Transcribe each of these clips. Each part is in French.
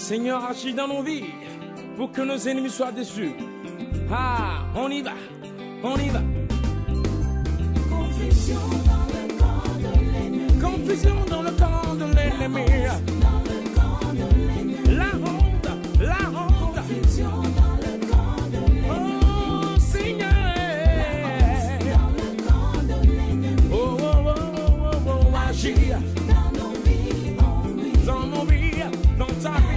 Seigneur, agis dans nos vies pour que nos ennemis soient déçus. Ah, on y va, on y va. Confusion dans le camp de l'ennemi. Confusion dans le camp de l'ennemi. Dans le camp de l'ennemi. La honte, la honte. Confusion dans le camp de l'ennemi. Oh, Seigneur. Dans le camp de l'ennemi. Oh, oh, oh, oh, oh, agis. Dans nos vies, oh oui. Dans nos vies, dans ta vie.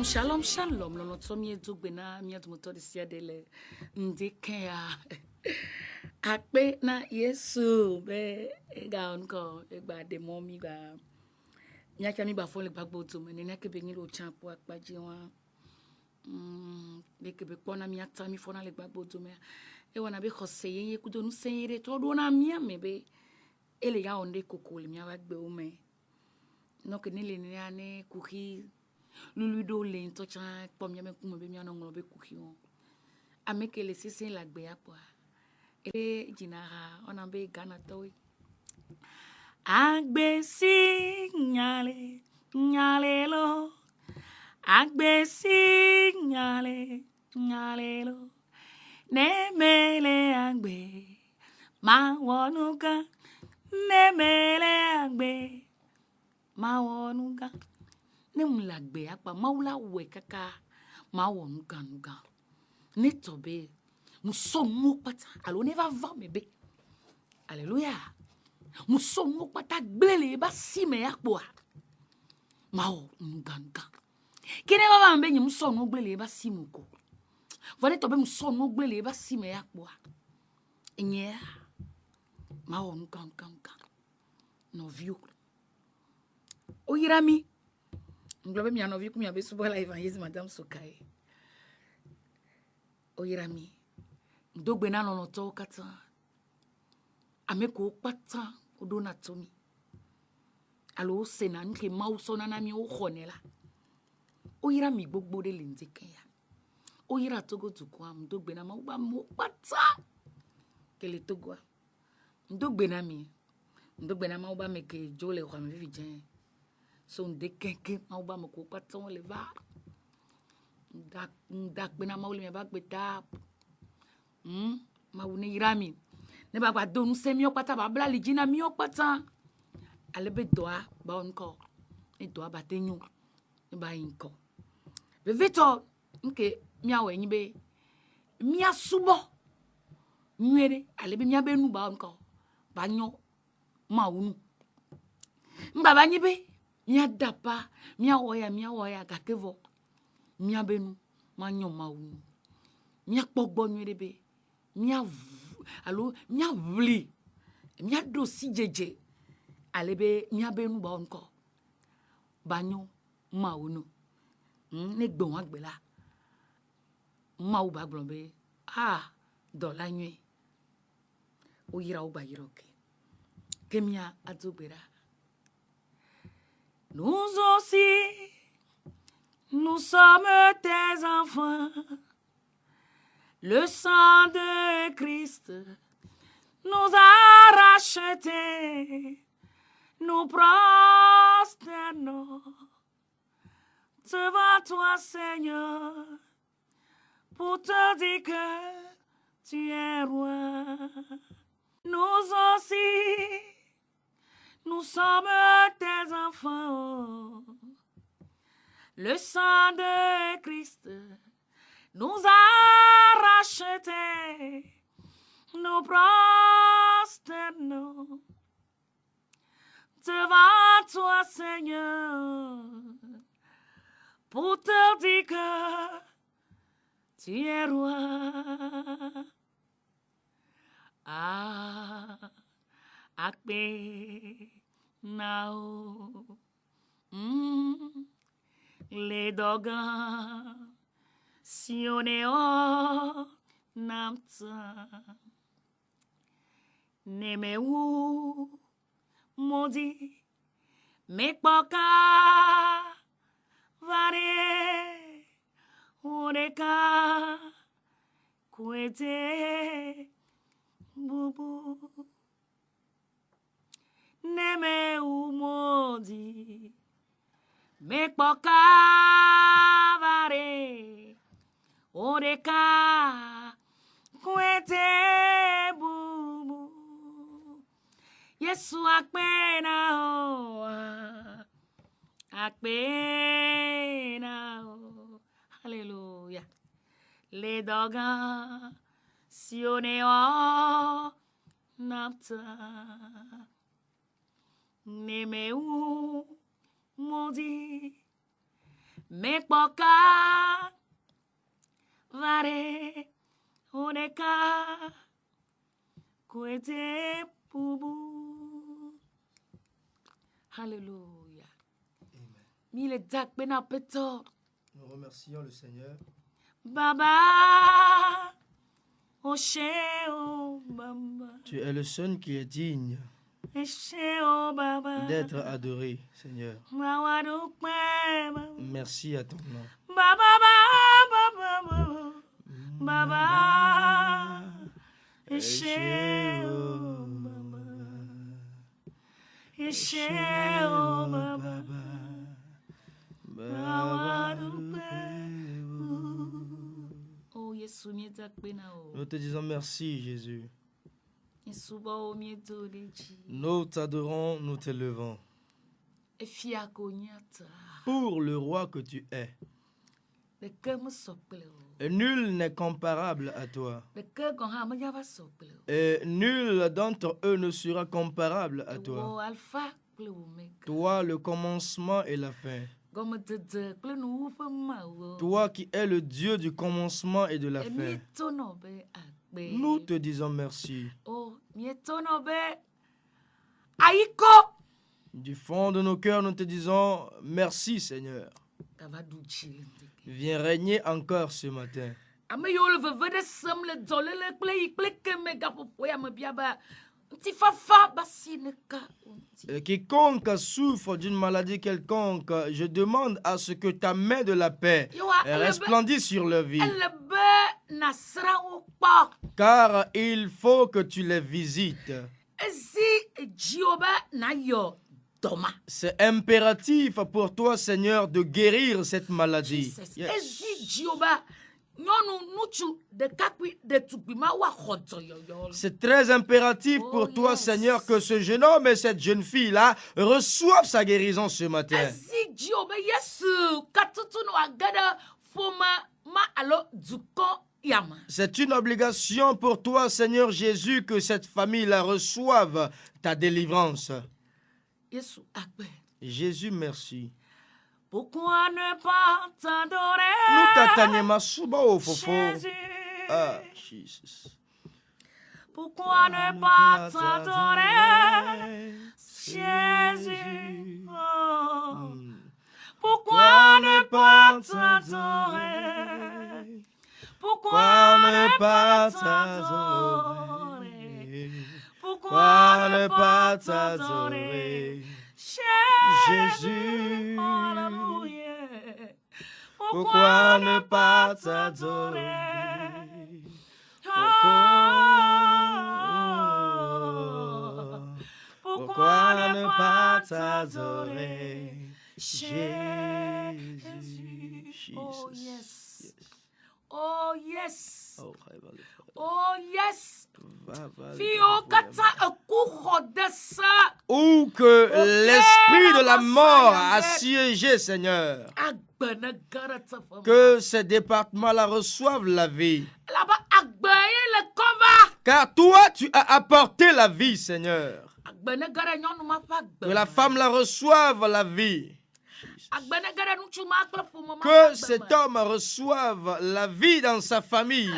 Shalom, shalom. Lono tomi edubena miad motor sia dele ndikea. Akpe na Yesu be ega onko egba de momi ba. Nyaka mi ba fon le bagbo to me ne ke be ngilo champo akpaji wa. Be ke be pona mi ata mi fona le bagbo to me. E wana be khose yen kudo nu senire to do na mi me be ele ya onde kokoli mi abagbe o me. No ke ni le ni ane kuki Luludo le ntocha pomya me kuma be mi anonglo be kuki on ameke le sisi la gbe apo e jinara ona be gana toy agbe si nyale nyale lo agbe si nyale nyale lo ne mele agbe ma wonuka ne mele agbe ma wonuka ne mulagbe akpa maula we kaka ma wonuka nuga ne tobe musomu pata alo ne va va mebe alléluia musomu pata gbele ba sime akpo ma wonuka nuga kene va va mbe nyi musonu gbele ba simuko vale tobe musonu gbele ba sime akpo enye ma wonuka nuga no view oyirami nglobe mi anovi ku mi abesu bola evangelist madame Sokai oyirami ndogbe na no to kata ameko pata odo na tomi alo sena nke mausona na mi o khonela o ira mi gbogbo de lenzeke ya o ira togo tukwa mdogbe na mauba mo pata kele togo mdogbe na mi mdogbe na mauba me ke jole kwa mi vijen so ndekeke mauba mo ko pata on le va ndak bena maule me bak betap maune ira mi ne ba gba donu se mi o pata ba bla lijina mi o pata alebe doa ba onko e doa ba tenyu e ba inko be veto nke mi awe nyi be mi asubo nwere alebe mi abenu ba onko ba nyo ma unu mba ba nyi be mi adapa mi awoya ka kevo mi abenu ma nyo ma unu mi akpogbo nwere be mi avli mi ado si jeje alebe mi abenu ba onko banyo ma unu ne gbon agbela ma u ba glombe do la nue o yira o ba yira oke kemia azobera nous aussi nous sommes tes enfants le sang de Christ nous a rachetés. Nous prosternons devant toi, Seigneur, pour te dire que tu es roi. Nous aussi, nous sommes tes enfants. Le sang de Christ nous a rachetés. Nous prosternons devant toi, Seigneur, pour te dire que tu es roi. Akbe nao, les dogan, si on est en namta, neme ou. Maudit, mais poca vare, oreka, kuete, bubu, neme ou maudit, mais poca vare, oreka, kuete, bubu. Yesu akpena o, Hallelujah. Les dogan si on est en napta, neme ou maudit, mais poca vare, oneka kuete pubu. Alléluia. Amen. Nous remercions le Seigneur. Baba. Tu es le seul qui est digne d'être adoré, Seigneur. Merci à ton nom. Nous te disons merci, Jésus. Nous t'adorons, nous t'élevons. Pour le roi que tu es. Et nul n'est comparable à toi. Et nul d'entre eux ne sera comparable à toi. Toi, le commencement et la fin. Toi qui es le Dieu du commencement et de la fin. Nous te disons merci. Du fond de nos cœurs, nous te disons merci, Seigneur. Viens régner encore ce matin. Quiconque souffre d'une maladie quelconque, je demande à ce que ta main de la paix resplendisse sur leur vie. Car il faut que tu les visites. C'est impératif pour toi, Seigneur, de guérir cette maladie. Yes. C'est très impératif pour toi, Seigneur, que ce jeune homme et cette jeune fille-là reçoivent sa guérison ce matin. C'est une obligation pour toi, Seigneur Jésus, que cette famille-là reçoive ta délivrance. Jésus, merci. Pourquoi ne pas t'adorer, Jésus? Ah, Jesus. Pourquoi ne pas t'adorer, Jésus? Oh. Pourquoi ne pas t'adorer? Pourquoi ne pas t'adorer? Pourquoi ne pas t'adorer, Jésus? Pourquoi ne pas t'adorer? Pourquoi ne pas t'adorer, Jésus? Oh yes. Oh yes. Oh yes. Où que l'esprit de la mort a siégé, Seigneur. Que ces départements-là reçoivent la vie. Car toi, tu as apporté la vie, Seigneur. Que la femme la reçoive la vie. Que cet homme reçoive la vie dans sa famille.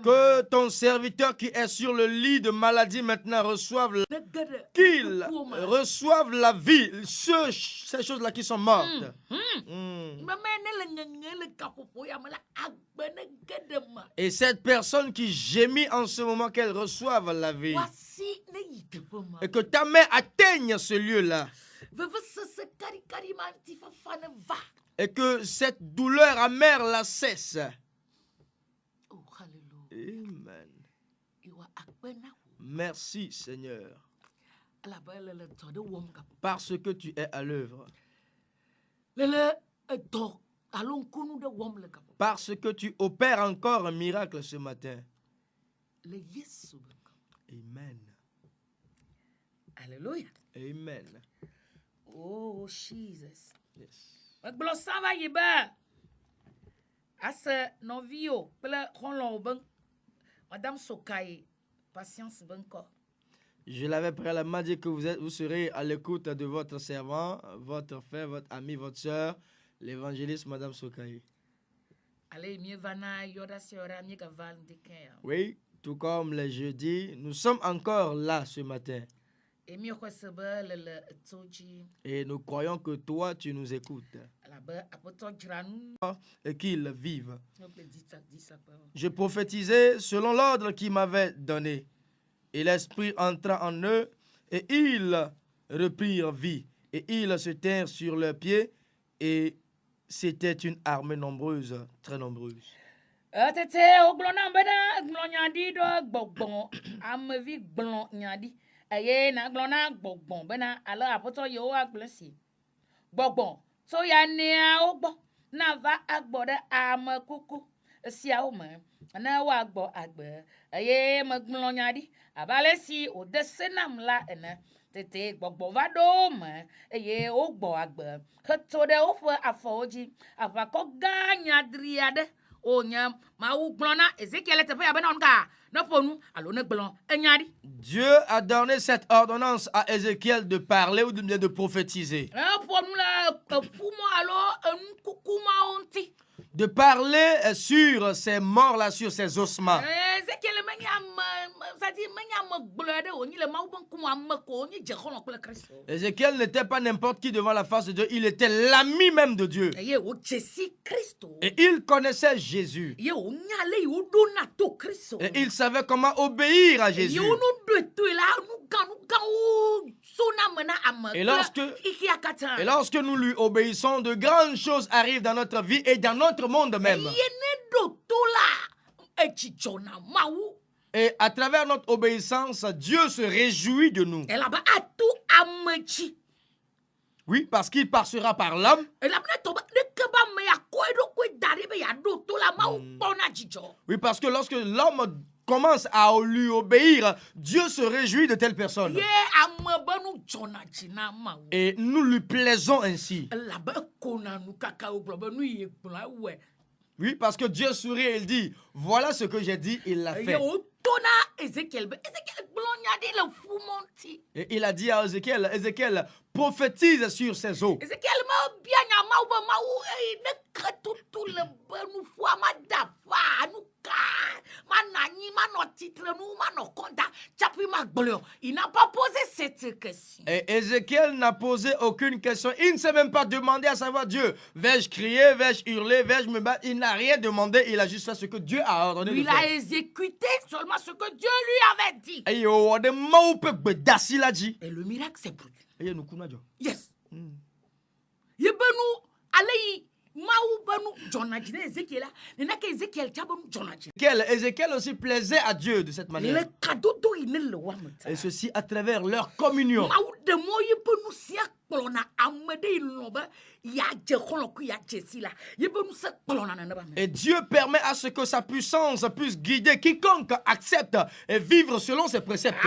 Que ton serviteur qui est sur le lit de maladie maintenant reçoive qu'il reçoive la vie, ces choses-là qui sont mortes. Et cette personne qui gémit en ce moment, qu'elle reçoive la vie. Et que ta main atteigne ce lieu-là. Et que cette douleur amère la cesse. Amen. Merci, Seigneur. Parce que tu es à l'œuvre. Parce que tu opères encore un miracle ce matin. Amen. Alléluia. Amen. Oh, Jesus. Yes. Madame Sokaye, patience encore. Je l'avais préalablement dit que vous serez à l'écoute de votre servant, votre frère, votre ami, votre soeur, l'évangéliste Madame Sokaye. Oui, tout comme les jeudis, nous sommes encore là ce matin. Et nous croyons que toi, tu nous écoutes. Et qu'ils vivent. Je prophétisais selon l'ordre qu'il m'avait donné. Et l'esprit entra en eux et ils reprirent vie. Et ils se tinrent sur leurs pieds et c'était une armée nombreuse, très nombreuse. Aye na glona gbogbon bena ala apoto yo agblesi gbogbon so ya ne ogbo na va agbo de amakuku sia o me na wa agbo agbe aye me glonya di abalesi o de senam la ene tete gbogbo va do me aye ogbo agbe to de o fo afoji afako ganya driade onya ma u glona Ezekiel te pa bena onka. Dieu a donné cette ordonnance à Ézéchiel de parler ou de prophétiser. De parler sur ces morts-là, sur ces ossements. Ézéchiel n'était pas n'importe qui devant la face de Dieu, il était l'ami même de Dieu. Et il connaissait Jésus. Et il savait comment obéir à Jésus. Et lorsque nous lui obéissons, de grandes choses arrivent dans notre vie et dans notre monde même. Et à travers notre obéissance, Dieu se réjouit de nous. Oui, parce qu'il passera par l'homme. Oui, parce que lorsque l'homme commence à lui obéir, Dieu se réjouit de telle personne. Et nous lui plaisons ainsi. Oui, parce que Dieu sourit et il dit, voilà ce que j'ai dit, il l'a fait. Et il a dit à Ézéchiel, Ézéchiel, prophétise sur ces eaux. Il n'a pas posé cette question. Et Ézéchiel n'a posé aucune question. Il ne s'est même pas demandé à savoir Dieu. Vais-je crier, vais-je hurler, vais-je me battre? Il n'a rien demandé. Il a juste fait ce que Dieu a ordonné de faire. Il a exécuté seulement ce que Dieu lui avait dit. Et le miracle s'est produit. Yes. Ézéchiel aussi plaisait à Dieu de cette manière. Et ceci à travers leur communion. Et Dieu permet à ce que sa puissance puisse guider quiconque accepte et vivre selon ses préceptes.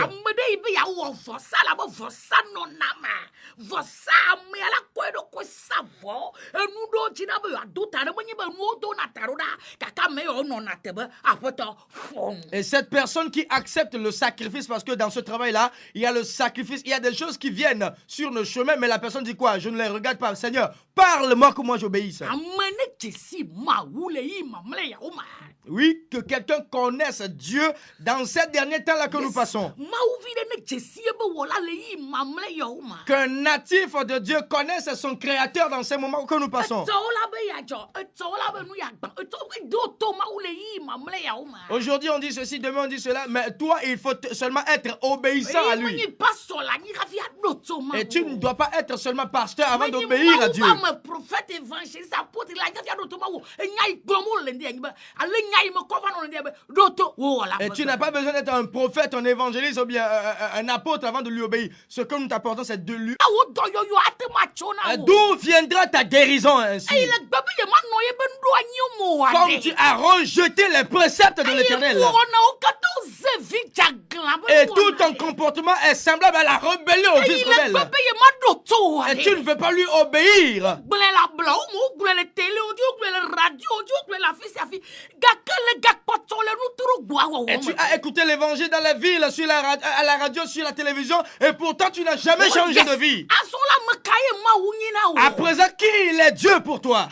Et cette personne qui accepte le sacrifice, parce que dans ce travail-là, il y a le sacrifice, il y a des choses qui viennent sur le chemin, mais la personne dit quoi? Je ne les regarde pas. Seigneur, parle-moi que moi j'obéisse. Oui, que quelqu'un connaisse Dieu dans ces derniers temps-là que nous passons. Qu'un natif de Dieu connaisse son Créateur dans ces moments que nous passons. Aujourd'hui on dit ceci, demain on dit cela, mais toi il faut seulement être obéissant à lui. Et tu ne dois pas être seulement pasteur avant d'obéir à Dieu. Et tu n'as pas besoin d'être un prophète, un évangéliste ou bien un apôtre avant de lui obéir. Ce que nous t'apportons, c'est de lui. D'où viendra ta guérison ainsi? Comme tu as rejeté les préceptes de l'Éternel. Et tout ton comportement est semblable à la rébellion au fils rebelle. Et tu ne veux pas lui obéir. Et tu as écouté l'évangile dans la ville, à la radio, sur la télévision, et pourtant tu n'as jamais changé de vie. À présent, qui il est Dieu pour toi?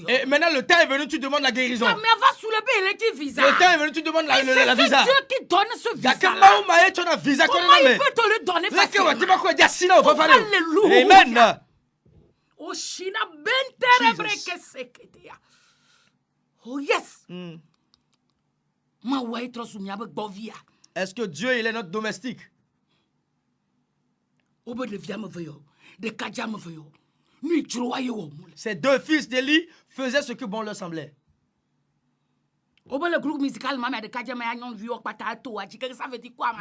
Et maintenant le temps est venu, tu demandes la guérison. Le temps est venu, tu demandes la visa. C'est Dieu qui donne ce visa-là. Comment il peut te le donner facilement? Amen. Oh yes. Est-ce que Dieu il est notre domestique? Ces deux fils d'Élie faisaient ce que bon leur semblait.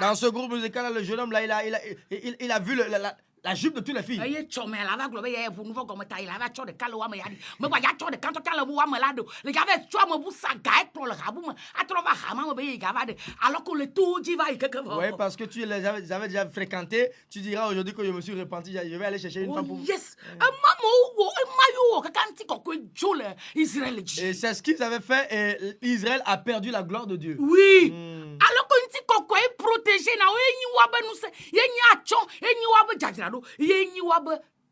Dans ce groupe musical, le jeune homme là, il a vu la jupe de toutes les filles. Oui, parce que tu les avais déjà fréquentés, tu diras aujourd'hui que je me suis repenti, je vais aller chercher une femme pour vous. Yes. Et c'est ce qu'ils avaient fait et Israël a perdu la gloire de Dieu. Oui. Alors que tu es protégé,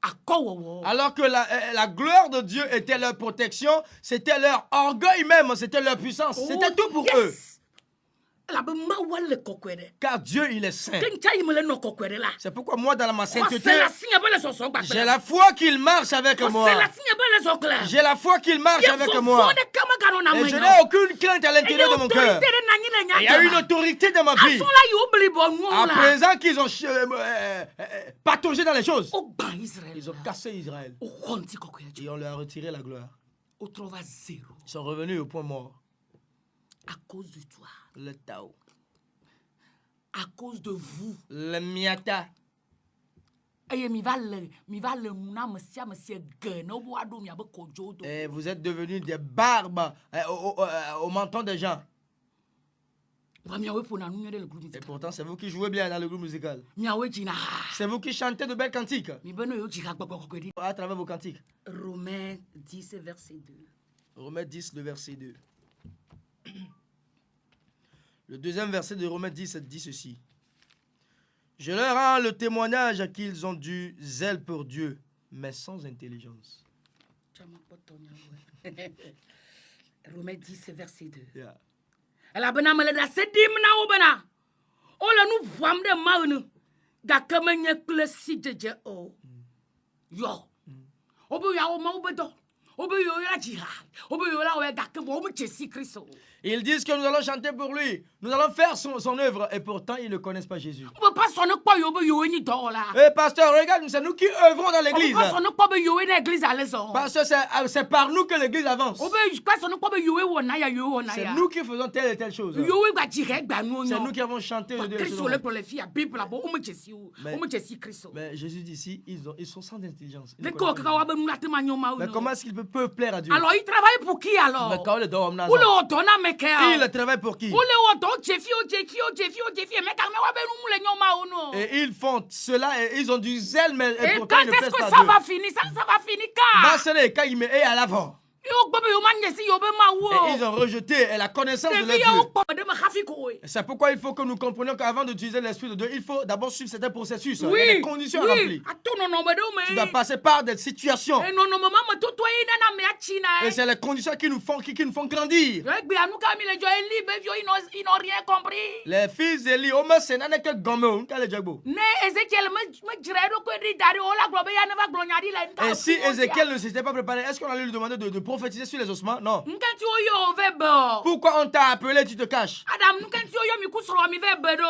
Alors que la gloire de Dieu était leur protection, c'était leur orgueil même, c'était leur puissance, c'était tout pour eux. Car Dieu, il est saint. C'est pourquoi moi, dans ma sainteté, j'ai la foi qu'il marche avec moi. J'ai la foi qu'il marche avec moi. Et je n'ai aucune crainte à l'intérieur de mon cœur. Il y a une autorité dans ma vie. À présent qu'ils ont pataugé dans les choses, ils ont cassé Israël. Et on leur a retiré la gloire. Ils sont revenus au point mort. À cause de toi. Le Tao. À cause de vous. Le Miata. Et vous êtes devenus des barbes au menton des gens. Et pourtant, c'est vous qui jouez bien dans le groupe musical. C'est vous qui chantez de belles cantiques. À travers vos cantiques. Romains 10, verset 2. Romains 10, le verset 2. Le deuxième verset de Romains 10 dit ceci. Je leur rends le témoignage qu'ils ont du zèle pour Dieu, mais sans intelligence. Romains 10, verset 2. Yeah. Ils disent que nous allons chanter pour lui, nous allons faire son œuvre, et pourtant ils ne connaissent pas Jésus. Eh pasteur, regarde, c'est nous qui œuvrons dans l'église. Parce que c'est par nous que l'église avance. C'est nous qui faisons telle et telle chose. C'est nous qui avons chanté. Mais Jésus dit ici, ils sont sans intelligence. Mais comment est-ce qu'ils peuvent plaire à Dieu? Alors il travaille pour qui alors? Il travaille pour qui? Et ils font cela et ils ont du zèle, mais et pourtant quand ils ne est-ce plaisent que pas ça Dieu. va finir? Ça va finir quand? Et à l'avant. Et ils ont rejeté la connaissance de leur Dieu. C'est pourquoi il faut que nous comprenions qu'avant d'utiliser l'Esprit de Dieu, il faut d'abord suivre certains processus. Il y a des conditions à remplir. Tu dois passer par des situations. Et c'est les conditions qui nous font grandir. Ils n'ont rien compris. Les fils d'Élie, au moins, c'est n'en est que gomme. Et si Ézéchiel ne s'était pas préparé, est-ce qu'on allait lui demander de prophétiser sur les ossements? Non. Pourquoi on t'a appelé, tu te caches?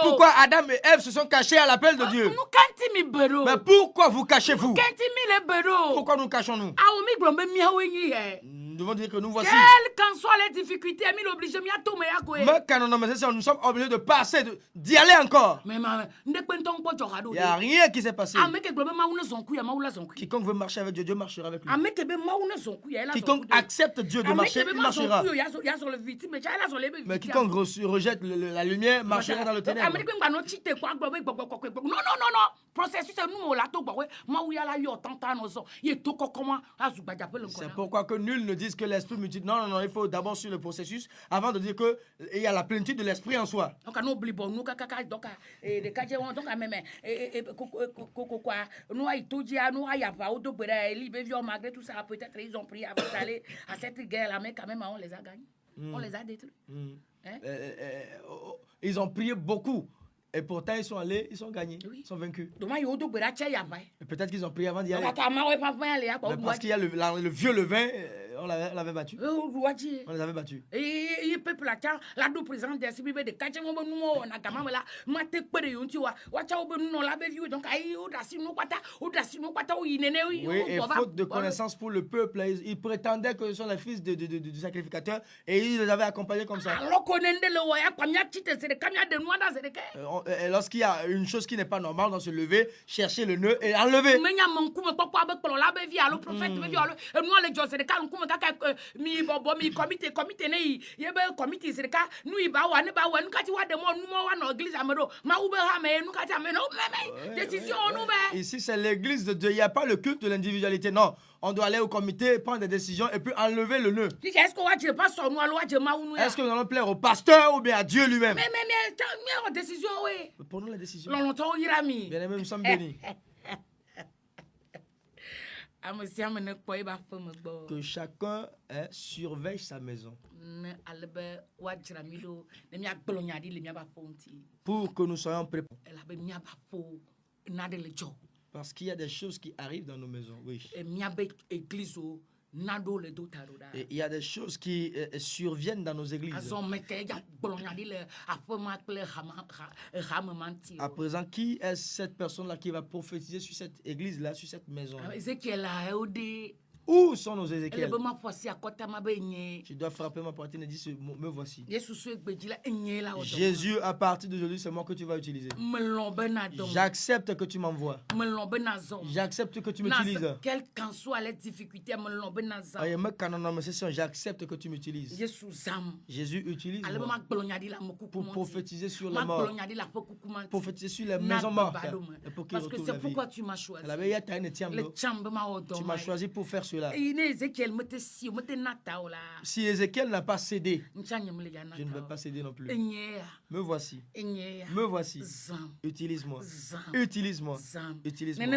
Pourquoi Adam et Ève se sont cachés à l'appel de Dieu? Mais pourquoi vous cachez-vous? Pourquoi nous cachons-nous? Nous devons dire que nous voici. Quelles qu'en soient les difficultés, Mais quand nous sommes obligés de passer, d'y aller encore. Il n'y a rien qui s'est passé. Quiconque veut marcher avec Dieu, Dieu marchera avec lui. Quiconque accepte Dieu de marcher, il marchera. Mais quiconque rejette la lumière, marchera dans le ténèbre. C'est pourquoi que nul ne dise que l'esprit multiplie. Non, il faut d'abord suivre le processus avant de dire qu'il y a la plénitude de l'esprit en soi. Peut-être ils ont pris avant d'aller à cette guerre-là, mais quand même on les a gagnés. On les a détruits. Hein? Ils ont prié beaucoup. Et pourtant, ils sont allés, ils sont gagnés, ils sont vaincus. Et peut-être qu'ils ont prié avant d'y aller. Mais parce qu'il y a le vieux levain, on l'avait battu. On les avait battus. Et peuple là, la double présence des cibles de Kachamon, on a quand même là, maté peu de Yuntua, watch out, on l'avait vu, donc aïe, oui, et faute de connaissance pour le peuple, ils prétendaient que ce sont les fils du sacrificateur et ils les avaient accompagnés comme ça. Et lorsqu'il y a une chose qui n'est pas normale, on se lever, chercher le nœud et enlever. Ici, c'est l'église de Dieu. Il n'y a pas le culte de l'individualité. Non, on doit aller au comité, prendre des décisions et puis enlever le nœud. Est-ce que nous allons plaire au pasteur ou bien à Dieu lui-même? Prenons la décision. Bien aimé, nous sommes bénis. Que chacun surveille sa maison. Pour que nous soyons préparés. Parce qu'il y a des choses qui arrivent dans nos maisons. Oui. Et il y a des choses qui surviennent dans nos églises. À présent, qui est cette personne-là qui va prophétiser sur cette église-là, sur cette maison? Où sont nos Ézéchiel? Tu dois frapper ma poitrine et dire, me voici. Jésus, à partir d'aujourd'hui, c'est moi que tu vas utiliser. J'accepte que tu m'envoies. J'accepte que tu m'utilises. Quelles qu'en soient les difficultés, j'accepte que tu m'utilises. Jésus utilise pour prophétiser sur les morts, prophétiser sur les maisons mortes. Parce que c'est pourquoi tu m'as choisi. Tu m'as choisi pour faire cela. Si Ézéchiel n'a pas cédé, je ne vais pas céder non plus. Me voici. Me voici. Utilise-moi. Utilise-moi. Utilise-moi.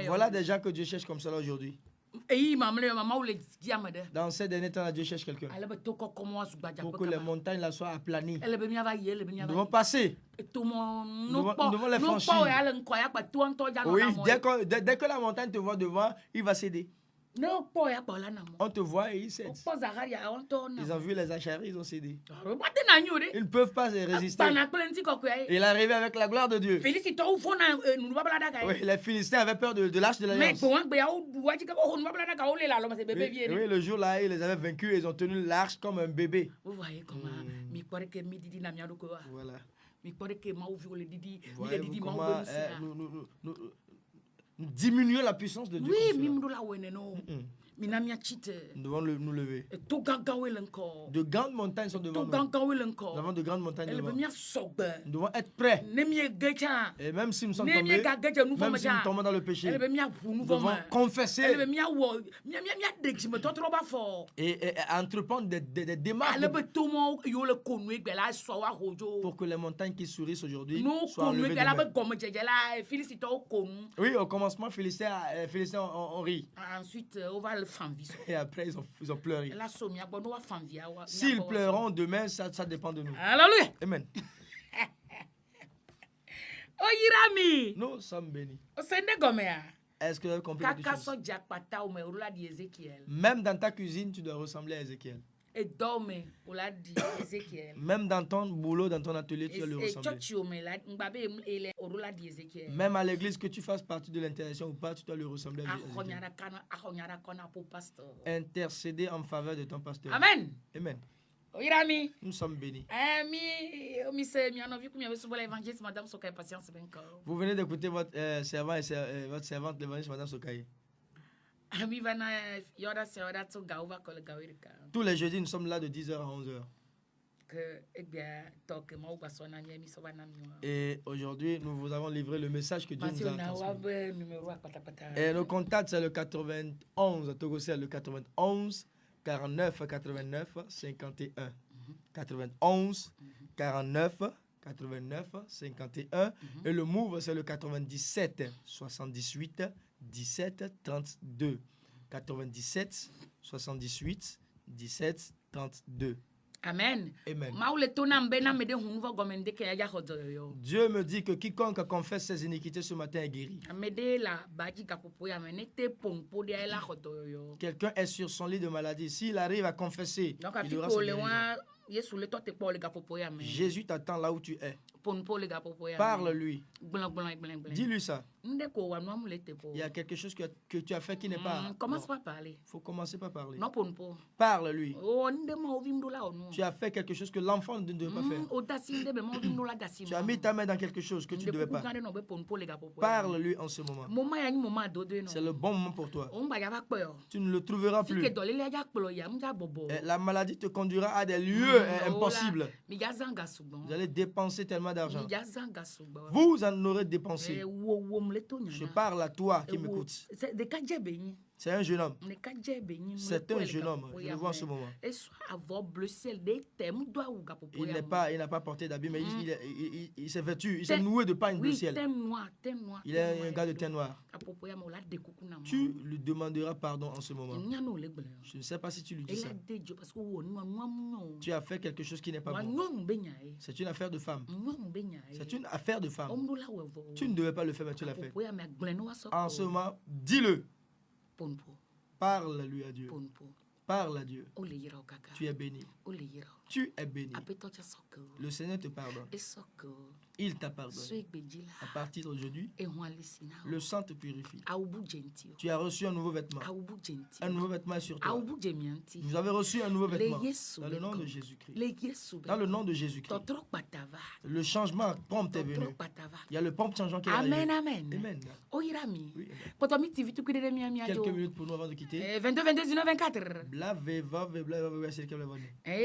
Voilà des gens que Dieu cherche comme cela aujourd'hui. Dans ces derniers temps, Dieu cherche quelqu'un pour que les montagnes là soient aplanies. Nous devons passer. Nous devons les franchir. Oui, dès que la montagne te voit devant, il va céder. On te voit et ils cèdent. Ils ont vu les Acharis, ils ont cédé. Ils ne peuvent pas résister. Il est arrivé avec la gloire de Dieu. Oui, les Philistins avaient peur de l'arche de l'alliance. Oui, le jour là, ils les avaient vaincus et ils ont tenu l'arche comme un bébé. Vous voyez comment Voilà. Nous diminuons la puissance de Dieu. Oui, nous devons nous lever. De grandes montagnes sont devant nous. Nous avons de grandes montagnes devant nous. Nous devons être prêts. Et même si nous sommes tombés, même si nous tombons dans le péché, nous devons confesser et entreprendre des démarches pour que les montagnes qui sourissent aujourd'hui soient enlevées demain. Oui, au commencement, Philistins ont ri. Ensuite, on va le faire. Et après, ils ont pleuré. S'ils pleureront demain, ça dépend de nous. Alléluia. Amen. Nous sommes bénis. Est-ce que vous avez compris quelque chose? Même dans ta cuisine, tu dois ressembler à Ézéchiel. Même dans ton boulot, dans ton atelier, tu dois le ressembler. Même à l'église, que tu fasses partie de l'intercession ou pas, tu dois le ressembler à Ézéchiel. Intercéder en faveur de ton pasteur. Amen. Amen. Nous sommes bénis. Vous venez d'écouter votre servant et votre servante, l'évangéliste Madame Sokaye. Tous les jeudis, nous sommes là de 10h à 11h. Et aujourd'hui, nous vous avons livré le message que Dieu nous a transmis. Et nos contacts, c'est le 91, Togo, c'est le 91 49 89 51. 91 49 89 51. Et le move, c'est le 97 78 17 32. 97 78 17 32. Amen. Amen. Dieu me dit que quiconque confesse ses iniquités ce matin est guéri. Quelqu'un est sur son lit de maladie. S'il arrive à confesser, il aura sa guérison. Jésus t'attend là où tu es. Parle-lui. Dis-lui ça. Il y a quelque chose que tu as fait qui n'est pas... Commence par parler. Il faut commencer par parler. Non, Parle-lui. Tu as fait quelque chose que l'enfant ne devait pas faire. Tu as mis ta main dans quelque chose que tu ne devais pas. Parle-lui en ce moment. C'est le bon moment pour toi. Tu ne le trouveras plus. La maladie te conduira à des lieux impossibles. Vous allez dépenser tellement d'argent. Vous en aurez dépensé. Je parle à toi qui m'écoutes. C'est un jeune homme. Ne ka je be nyi. C'est un jeune homme. Je le vois en ce moment. Et soit avoir bleu ciel des thèmes doit ou gapo. Il n'a pas porté d'habit, mais il s'est vêtu, il s'est noué de pagne bleu ciel. Thème noir, thème noir. Il est un gars de teint noir. Tu lui demanderas pardon en ce moment. Je ne sais pas si tu lui dis ça. Tu as fait quelque chose qui n'est pas bon. C'est une affaire de femme. C'est une affaire de femme. Tu ne devais pas le faire, mais tu l'as fait. En ce moment, dis-le. Parle-lui à Dieu. Parle à Dieu. Tu es béni. Tu es béni. Le Seigneur te pardonne. Il t'a pardonné. À partir d'aujourd'hui, le sang te purifie. Tu as reçu un nouveau vêtement. Un nouveau vêtement est sur toi. Vous avez reçu un nouveau vêtement. Dans le nom de Jésus-Christ. Dans le nom de Jésus-Christ. Le changement prompt est venu. Il y a le prompt changement qui est arrivé. Amen, amen. Amen. Oui. Quelques minutes pour nous avant de quitter. 22, 22, 19, 24.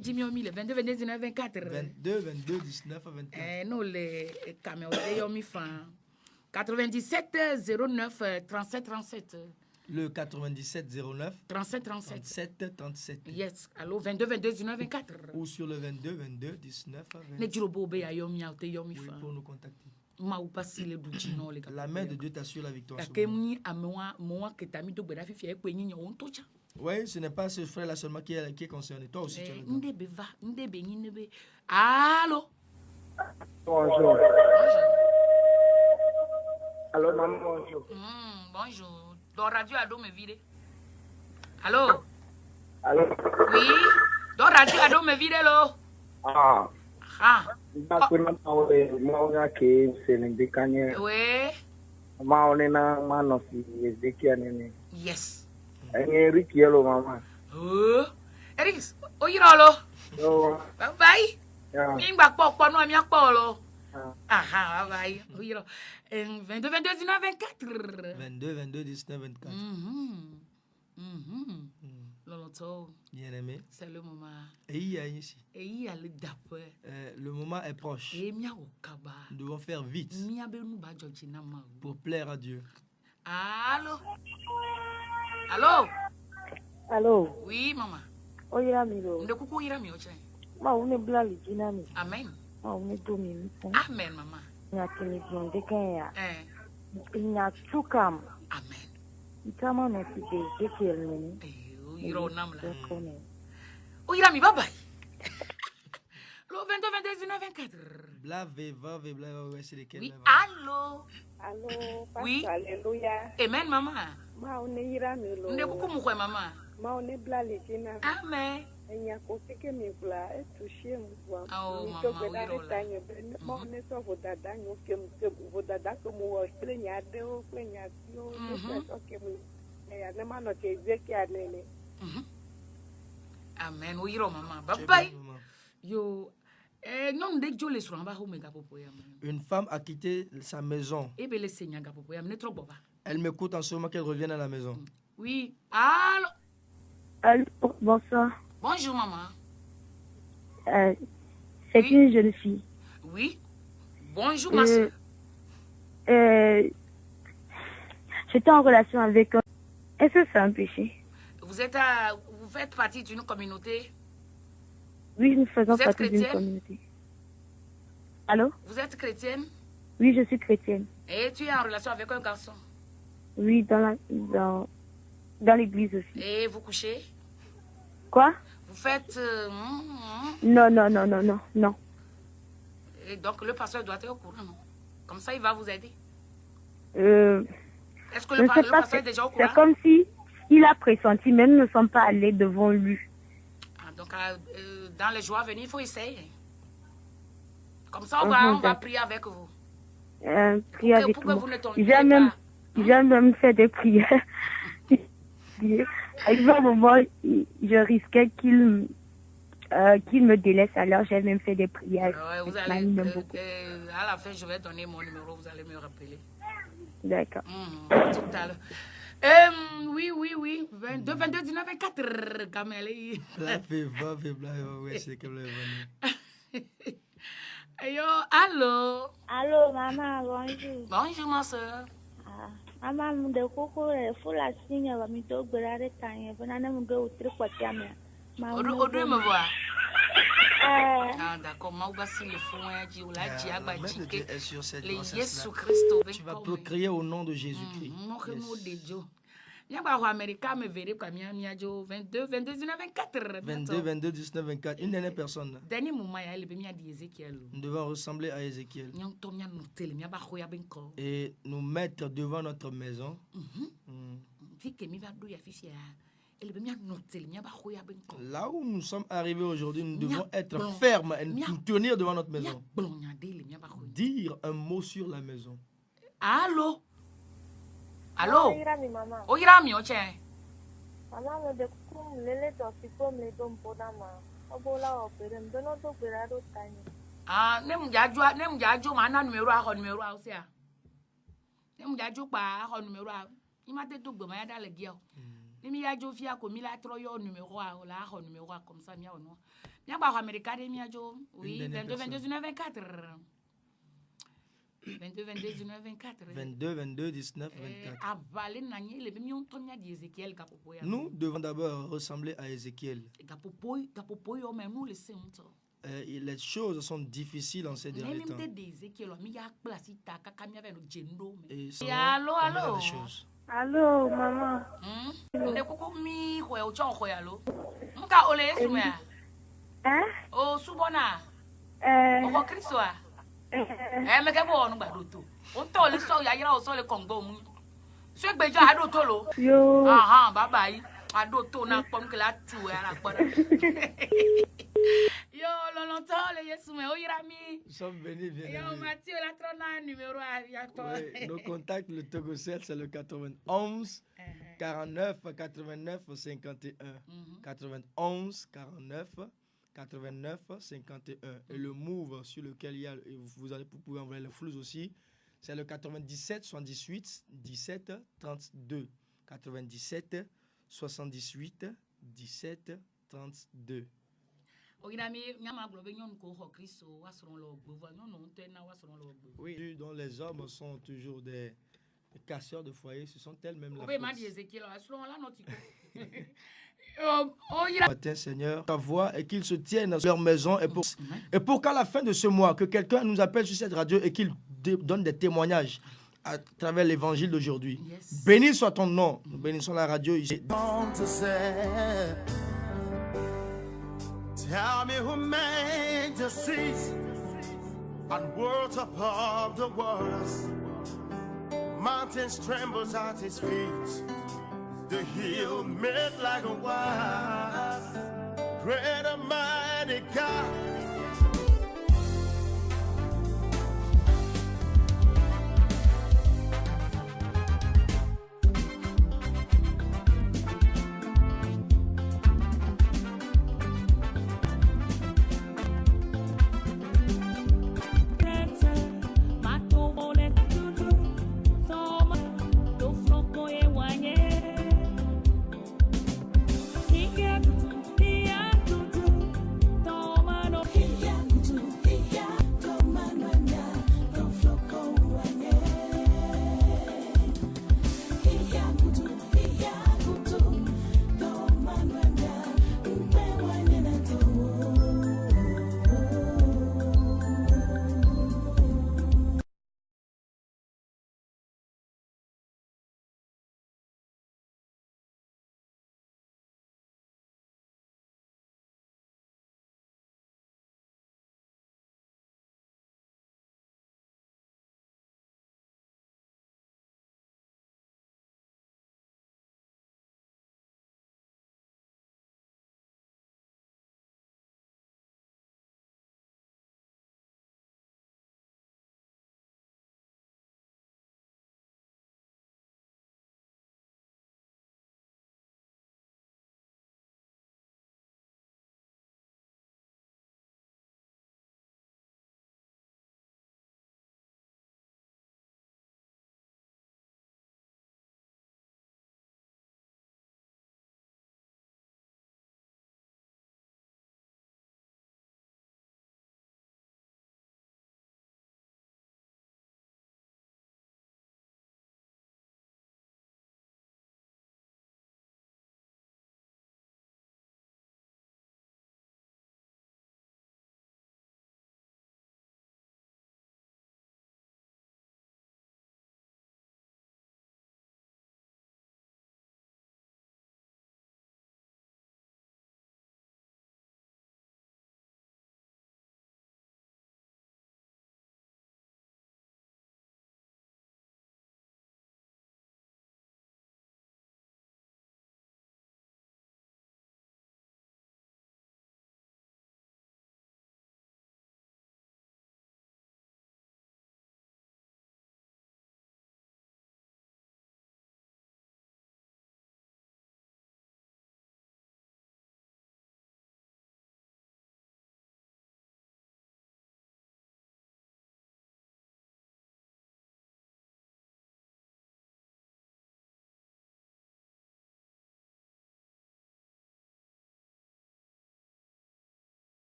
Jimmy Omi, 22, 22, 19, 24. 22, 22, 19 à 24. Non, les caméras, Yomi fan. 97 09 37 37. Le 97 09 37 37. 37 37. Yes, allô, 22 22 19 24. Ou sur le 22 22 19 à 24. Ne diro bobe ya Yomi aute Yomi Oui, fan. pour nous contacter. Ma ou pas si le doutino les gars. La main de Dieu t'assure la victoire. Akemni amewa moi que t'as mis do beda fifi e ko nyi on tocha. Oui, ce n'est pas ce frère-là seulement qui est concerné. Toi aussi, tu es dedans. Allô? Bonjour. Allô, maman, bonjour. Bonjour. Dans radio Ado me vide. Allô? Allô? Oui? Dans radio Ado me vide, lo? Ah. Ah. Oui. Yes. Eric Yellow, mama. Oh, Eric, oh, you know, bye bye. Yeah. Me back pop, no, I'm your polo. Aha, bye. Oh, you know, 22, 22, 19, 24. 22, 22, 19, 24. Loloto. Bien aimé. C'est le moment. Et il y a ici. Et il y a le dapé. Le moment est proche. Et mia okaba. Nous devons faire vite Mia be nu ba Georgina ma. pour plaire à Dieu. Allô? Allô? Allô? Oui, maman. Oya milo. Nde kuku ira mi oche. Ma une blali jinami. Amen. Ma une domi. Amen, maman. Nya kini blonde kenya. Nya chukam. Amen. Itama na side Ezekiel nini. Iro namla. O ira mi bye bye. Le 22 22 19 24. Bla va c'est lesquels? Oui, allô? Allô? Oui. Alléluia. Amen, maman. Ma une ira milo. Nde kuku mukwe maman. Ma une blali jinami. Amen. Nya kosike mi bla e toucher mwa. Oh, Ni maman, to bela oui, retanye ben. Ma une so vodada nyo kem vodada ko mo plenya de o plenya yo. So kem. Ya ne ma no ke Ezekiel nene. Amen. Oui, iro maman. Bye bye. Yo. Non, dès que je les sois, une femme a quitté sa maison. Elle m'écoute en ce moment qu'elle revienne à la maison. Oui. Allô? Allô? Bonsoir. Bonjour, maman. C'est une jeune fille. Oui. Bonjour, ma soeur. J'étais en relation avec un... Est-ce que c'est un péché? Vous faites partie d'une communauté? Oui, nous faisons partie d'une communauté. Allô? Vous êtes chrétienne? Oui, je suis chrétienne. Et tu es en relation avec un garçon? Oui, dans l'église aussi. Et vous couchez? Quoi? Vous faites... Non. Et donc le pasteur doit être au courant, non? Comme ça, il va vous aider. Est-ce que le pasteur est déjà au courant? C'est comme si il a pressenti, mais nous ne sommes pas allés devant lui. Donc, dans les jours à venir, il faut essayer. Comme ça, on va prier avec vous. Prier avec pourquoi vous. Vous ne tombez J'ai même fait des prières. À un moment, je risquais qu'il me délaisse, alors j'ai même fait des prières. Vous allez, à la fin, je vais donner mon numéro, vous allez me rappeler. D'accord. Tout à l'heure. Oui. 22, 22, 19, 24. Kameli. Allô? Allô, maman, bonjour. Bonjour, ma soeur. Ama mu de koko full la signe va mi to gbera tanye bana na mu go utri kwatia me. Odo me voa. Eh. Ah d'accord, ma ubasi le fond ya ji ula ji agba La main de jike. Dieu est sur cette Le grossesse-là. Yesu Christo ben Tu vas ko. procréer au nom de Jésus-Christ. Mo ke mo Yes. de jo. Nyaba ho America me verre kwa mia jo 22 19 24. 22, 22, 19, 24. Une dernière personne. Dani muma ya le be mia di Ezekiel. Nous devons ressembler à Ézéchiel Nyang to mia no tele mia ba ho ya ben ko. et nous mettre devant notre maison. Fike mi va do ya fifi ya. Le be mia no tele mia ba ho ya ben ko. Là où nous sommes arrivés aujourd'hui, nous devons être Bon. fermes et Mia- nous tenir devant notre Mia maison. blon ya de le mia ba ho. Dire un mot sur la maison. Allô? Allô? Ira mi mama. O yira mi o che. Mama mu de kum lele to fi kom le dom podama. Obola opere mdono to gbera do tanye. Ah, ne mu ja jo ma na numero a o se a. Ne mu ja jo pa ho numero a. Ima te to gbe ma ya da le gi o. Ni mi ya jo fia ko mi la tro yo numero a o la ho numero a comme ça mi a o no. Mi ba ho America de mi a jo. Oui, Une dernière 22 personne. 22 19 24. 22 22 19 24. 22, 22, 19, 24. Avale na nye le be mi on to nya di Ezekiel ka popo ya. Nous devons d'abord ressembler à Ézéchiel. Ka popo yo me nous le se on to. Les choses sont difficiles en ces derniers Même temps. te de Ezekiel mi ya place ta kaka mi ave no jendo me. Et ça Ya, allô, va allô? des choses. Allô maman. Nde koko mi ho o cho ho ya lo. Nka ole Yesu me a. Hein? O subona. Eh. O ko Kristo a. Me ke bo onu gbado to. O to le so ya yira o so le kongo mu. So gbejo ado to lo. Yo. Aha, baba yi. Ado to na pom ke la tu ara pora. Yo, lo to le Yesu me o yira mi. Nous sommes bénis, bien Yo, Mathieu la trona numéro a ya to. Oui, nos contacts, le Togocel, c'est le 91 49 89 51. 91 49 89 51. Et le move sur lequel il y a, et vous pouvez envoyer le flux aussi, c'est le 97 78 17 32. 97 78 17 32. Oui, dont les hommes sont toujours des casseurs de foyer, ce sont elles-mêmes la matin, Seigneur, ta voix et qu'ils se tiennent à leur maison et pour qu'à la fin de ce mois, que quelqu'un nous appelle sur cette radio et qu'il donne des témoignages à travers l'évangile d'aujourd'hui. Yes. Béni soit ton nom. Nous bénissons la radio ici. Tell me who made the seas and worlds above the waters. Mountains trembles at his feet. The hill made like a wire. Great and mighty God.